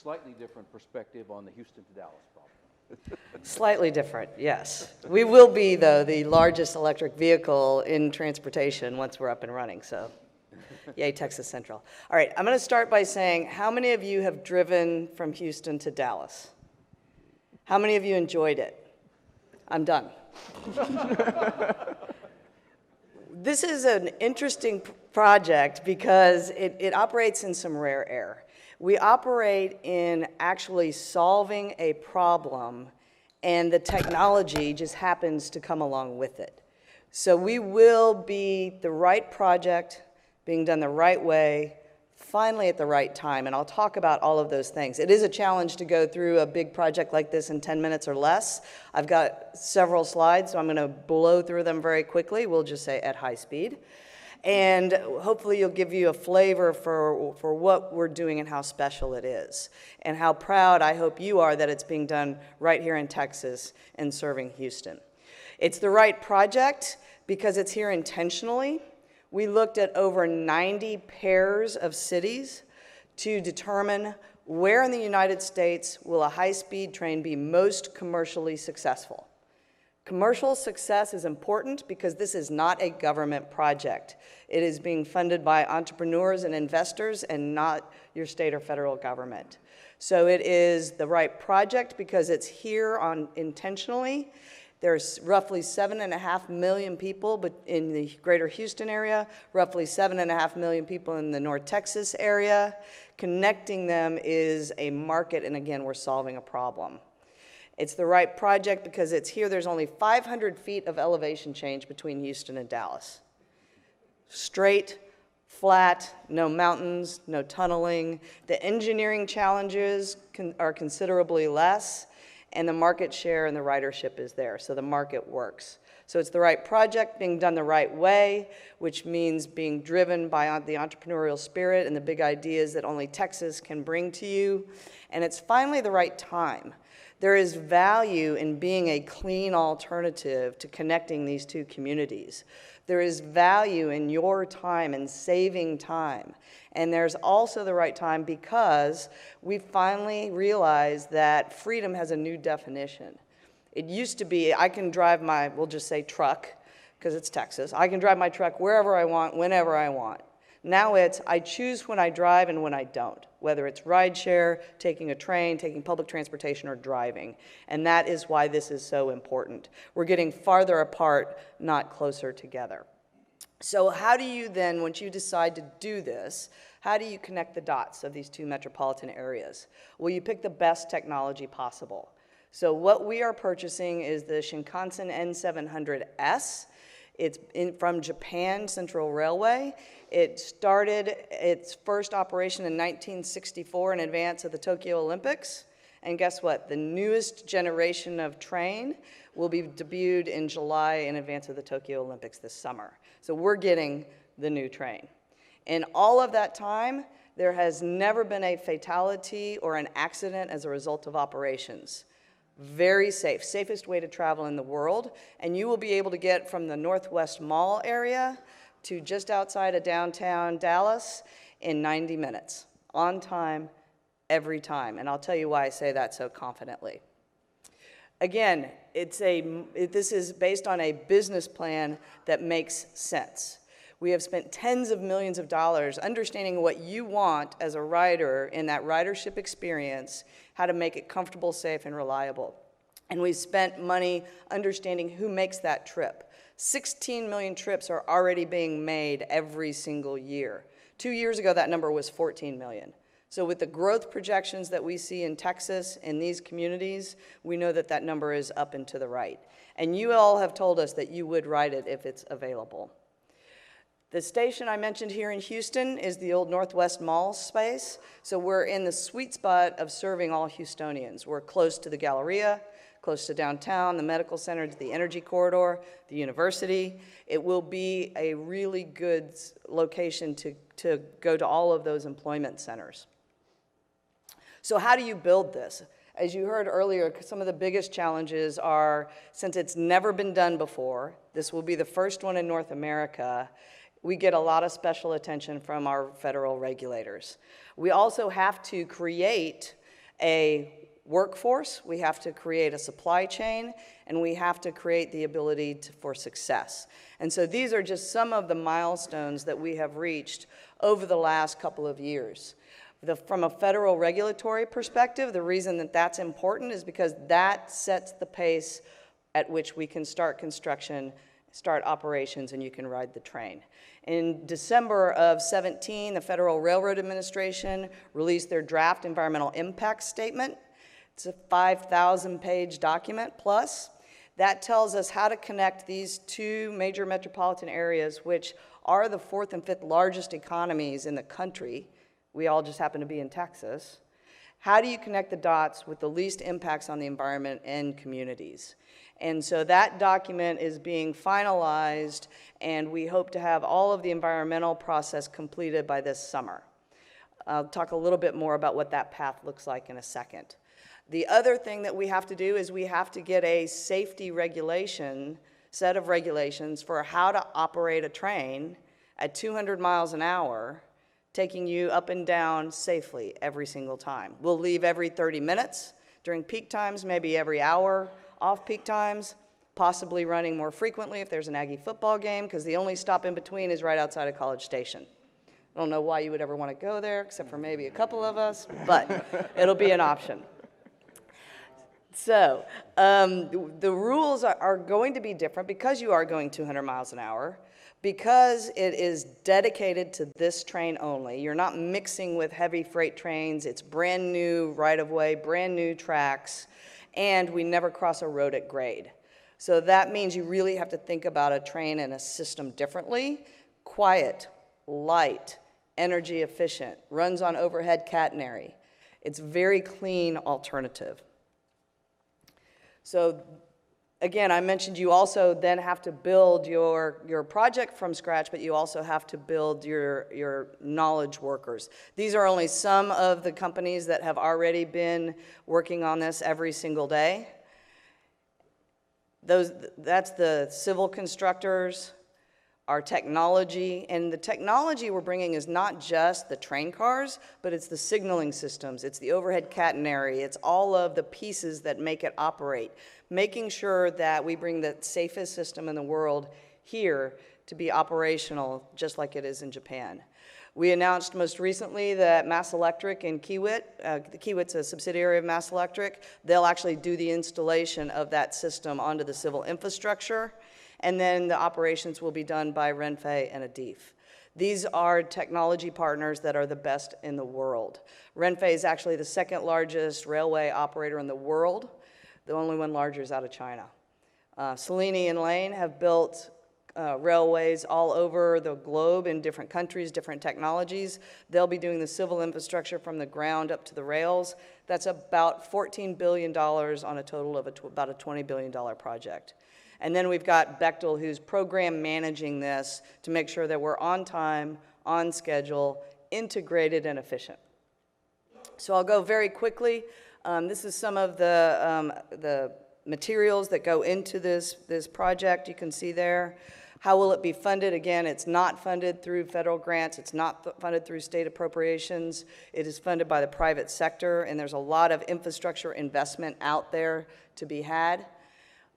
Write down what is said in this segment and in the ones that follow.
slightly different perspective on the Houston to Dallas problem. Slightly different, yes. We will be, though, the largest electric vehicle in transportation once we're up and running, so yay, Texas Central. All right, I'm going to start by saying, how many of you have driven from Houston to Dallas? How many of you enjoyed it? I'm done. This is an interesting project because it operates in some rare air. We operate in actually solving a problem, and the technology just happens to come along with it. So we will be the right project, being done the right way, finally at the right time, and I'll talk about all of those things. It is a challenge to go through a big project like this in 10 minutes or less. I've got several slides, so I'm going to blow through them very quickly. We'll just say at high speed. And hopefully you'll give you a flavor for what we're doing and how special it is, and how proud I hope you are that it's being done right here in Texas and serving Houston. It's the right project because it's here intentionally. We looked at over 90 pairs of cities to determine where in the United States will a high-speed train be most commercially successful. Commercial success is important because this is not a government project. It is being funded by entrepreneurs and investors and not your state or federal government. So it is the right project because it's here intentionally. There's roughly 7.5 million people in the greater Houston area, roughly 7.5 million people in the North Texas area. Connecting them is a market, and again, we're solving a problem. It's the right project because it's here. There's only 500 feet of elevation change between Houston and Dallas. Straight, flat, no mountains, no tunneling. The engineering challenges are considerably less, and the market share and the ridership is there, so the market works. So it's the right project being done the right way, which means being driven by the entrepreneurial spirit and the big ideas that only Texas can bring to you. And it's finally the right time. There is value in being a clean alternative to connecting these two communities. There is value in your time and saving time. And there's also the right time because we finally realized that freedom has a new definition. It used to be, I can drive my, we'll just say truck, because it's Texas. I can drive my truck wherever I want, whenever I want. Now it's, I choose when I drive and when I don't, whether it's rideshare, taking a train, taking public transportation, or driving. And that is why this is so important. We're getting farther apart, not closer together. So how do you then, once you decide to do this, how do you connect the dots of these two metropolitan areas? Well, you pick the best technology possible. So what we are purchasing is the Shinkansen N700S. It's from Japan Central Railway. It started its first operation in 1964 in advance of the Tokyo Olympics. And guess what? The newest generation of train will be debuted in July in advance of the Tokyo Olympics this summer. So we're getting the new train. In all of that time, there has never been a fatality or an accident as a result of operations. Very safe, safest way to travel in the world. And you will be able to get from the Northwest Mall area to just outside of downtown Dallas in 90 minutes, on time, every time. And I'll tell you why I say that so confidently. Again, this is based on a business plan that makes sense. We have spent tens of millions of dollars understanding what you want as a rider in that ridership experience, how to make it comfortable, safe, and reliable. And we've spent money understanding who makes that trip. 16 million trips are already being made every single year. 2 years ago, that number was 14 million. So with the growth projections that we see in Texas, in these communities, we know that that number is up and to the right. And you all have told us that you would ride it if it's available. The station I mentioned here in Houston is the old Northwest Mall space. So we're in the sweet spot of serving all Houstonians. We're close to the Galleria, close to downtown, the medical center, to the energy corridor, the university. It will be a really good location to go to all of those employment centers. So how do you build this? As you heard earlier, some of the biggest challenges are, since it's never been done before, this will be the first one in North America, we get a lot of special attention from our federal regulators. We also have to create a workforce, we have to create a supply chain, and we have to create the ability for success. And so these are just some of the milestones that we have reached over the last couple of years. From a federal regulatory perspective, the reason that that's important is because that sets the pace at which we can start construction, start operations, and you can ride the train. In December of 17, the Federal Railroad Administration released their draft environmental impact statement. It's a 5,000-page document plus. That tells us how to connect these two major metropolitan areas, which are the fourth and fifth largest economies in the country. We all just happen to be in Texas. How do you connect the dots with the least impacts on the environment and communities? And so that document is being finalized, and we hope to have all of the environmental process completed by this summer. I'll talk a little bit more about what that path looks like in a second. The other thing that we have to do is we have to get a safety regulation, set of regulations for how to operate a train at 200 miles an hour, taking you up and down safely every single time. We'll leave every 30 minutes during peak times, maybe every hour off peak times, possibly running more frequently if there's an Aggie football game, because the only stop in between is right outside of College Station. I don't know why you would ever want to go there, except for maybe a couple of us, but it'll be an option. So the rules are going to be different because you are going 200 miles an hour, because it is dedicated to this train only. You're not mixing with heavy freight trains. It's brand new right-of-way, brand new tracks, and we never cross a road at grade. So that means you really have to think about a train and a system differently. Quiet, light, energy efficient, runs on overhead catenary. It's a very clean alternative. So again, I mentioned you also then have to build your project from scratch, but you also have to build your knowledge workers. These are only some of the companies that have already been working on this every single day. That's the civil constructors, our technology, and the technology we're bringing is not just the train cars, but it's the signaling systems, it's the overhead catenary, it's all of the pieces that make it operate, making sure that we bring the safest system in the world here to be operational just like it is in Japan. We announced most recently that Mass Electric in Kiewit, Kiewit's a subsidiary of Mass Electric, they'll actually do the installation of that system onto the civil infrastructure, and then the operations will be done by Renfe and Adif. These are technology partners that are the best in the world. Renfe is actually the second largest railway operator in the world. The only one larger is out of China. Salini and Lane have built railways all over the globe in different countries, different technologies. They'll be doing the civil infrastructure from the ground up to the rails. That's about $14 billion on a total of about a $20 billion project. And then we've got Bechtel, who's program managing this to make sure that we're on time, on schedule, integrated, and efficient. So I'll go very quickly. This is some of the materials that go into this project. You can see there. How will it be funded? Again, it's not funded through federal grants. It's not funded through state appropriations. It is funded by the private sector, and there's a lot of infrastructure investment out there to be had.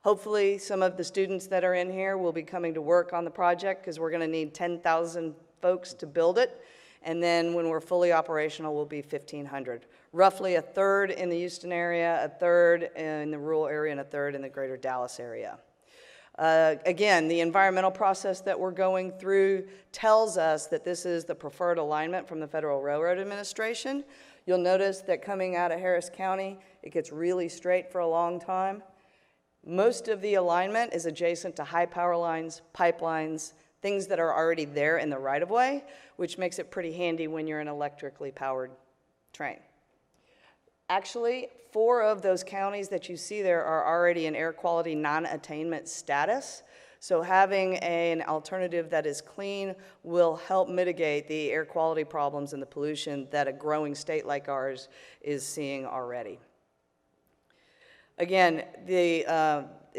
Hopefully, some of the students that are in here will be coming to work on the project because we're going to need 10,000 folks to build it. And then when we're fully operational, we'll be 1,500. Roughly a third in the Houston area, a third in the rural area, and a third in the greater Dallas area. Again, the environmental process that we're going through tells us that this is the preferred alignment from the Federal Railroad Administration. You'll notice that coming out of Harris County, it gets really straight for a long time. Most of the alignment is adjacent to high power lines, pipelines, things that are already there in the right-of-way, which makes it pretty handy when you're an electrically powered train. Actually, 4 of those counties that you see there are already in air quality non-attainment status. So having an alternative that is clean will help mitigate the air quality problems and the pollution that a growing state like ours is seeing already. Again,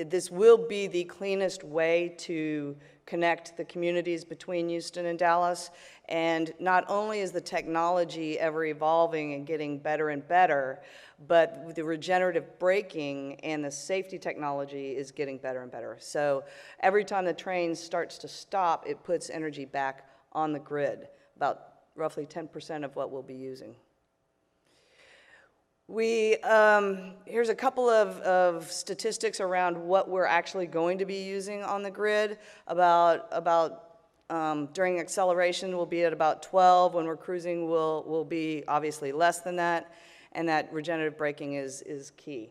This will be the cleanest way to connect the communities between Houston and Dallas. And not only is the technology ever evolving and getting better and better, but the regenerative braking and the safety technology is getting better and better. So every time the train starts to stop, it puts energy back on the grid, about roughly 10% of what we'll be using. Here's a couple of statistics around what we're actually going to be using on the grid. During acceleration, we'll be at about 12. When we're cruising, we'll be obviously less than that, and that regenerative braking is key.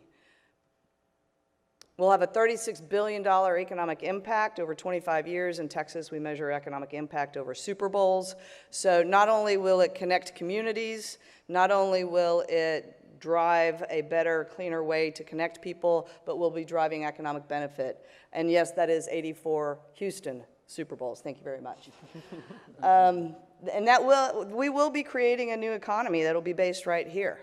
We'll have a $36 billion economic impact over 25 years. In Texas, we measure economic impact over Super Bowls. So not only will it connect communities, not only will it drive a better, cleaner way to connect people, but we'll be driving economic benefit. And yes, that is 84 Houston Super Bowls. Thank you very much. And we will be creating a new economy that'll be based right here.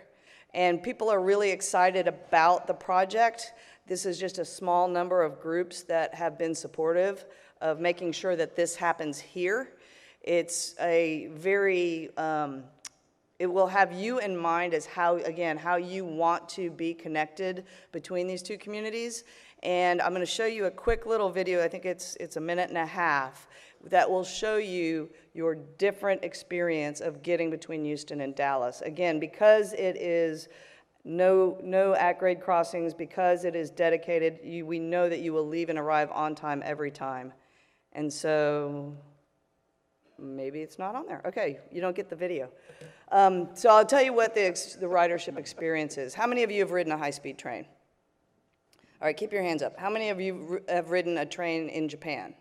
And people are really excited about the project. This is just a small number of groups that have been supportive of making sure that this happens here. It's a very, it will have you in mind as how you want to be connected between these two communities. And I'm going to show you a quick little video, I think it's a minute and a half, that will show you your different experience of getting between Houston and Dallas. Again, because it is no at-grade crossings, because it is dedicated, we know that you will leave and arrive on time every time. And so maybe it's not on there. Okay, you don't get the video. So I'll tell you what the ridership experience is. How many of you have ridden a high-speed train? All right, keep your hands up. How many of you have ridden a train in Japan?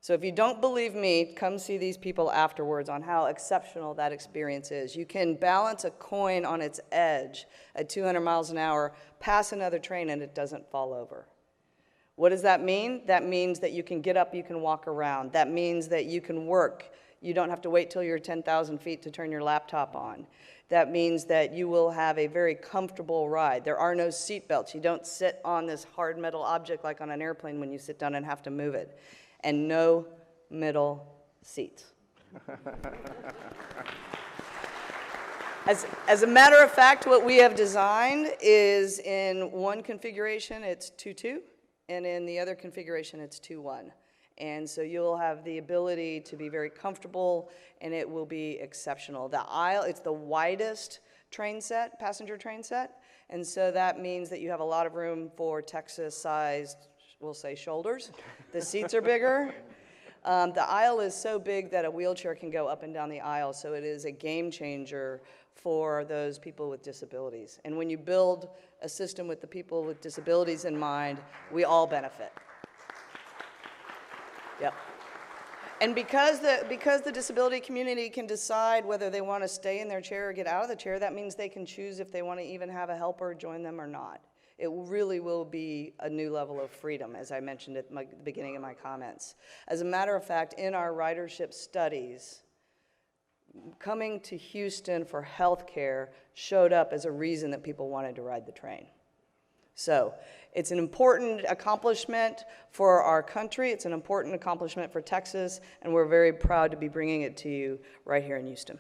So if you don't believe me, come see these people afterwards on how exceptional that experience is. You can balance a coin on its edge at 200 miles an hour, pass another train, and it doesn't fall over. What does that mean? That means that you can get up, you can walk around. That means that you can work. You don't have to wait till you're 10,000 feet to turn your laptop on. That means that you will have a very comfortable ride. There are no seat belts. You don't sit on this hard metal object like on an airplane when you sit down and have to move it. And no middle seats. As a matter of fact, what we have designed is in one configuration, it's 2-2, and in the other configuration, it's 2-1. And so you'll have the ability to be very comfortable, and it will be exceptional. The aisle, it's the widest train set, passenger train set, and so that means that you have a lot of room for Texas-sized, we'll say, shoulders. The seats are bigger. The aisle is so big that a wheelchair can go up and down the aisle, so it is a game changer for those people with disabilities. And when you build a system with the people with disabilities in mind, we all benefit. Yep. And because the disability community can decide whether they want to stay in their chair or get out of the chair, that means they can choose if they want to even have a helper join them or not. It really will be a new level of freedom, as I mentioned at the beginning of my comments. As a matter of fact, in our ridership studies, coming to Houston for health care showed up as a reason that people wanted to ride the train. So it's an important accomplishment for our country. It's an important accomplishment for Texas, and we're very proud to be bringing it to you right here in Houston.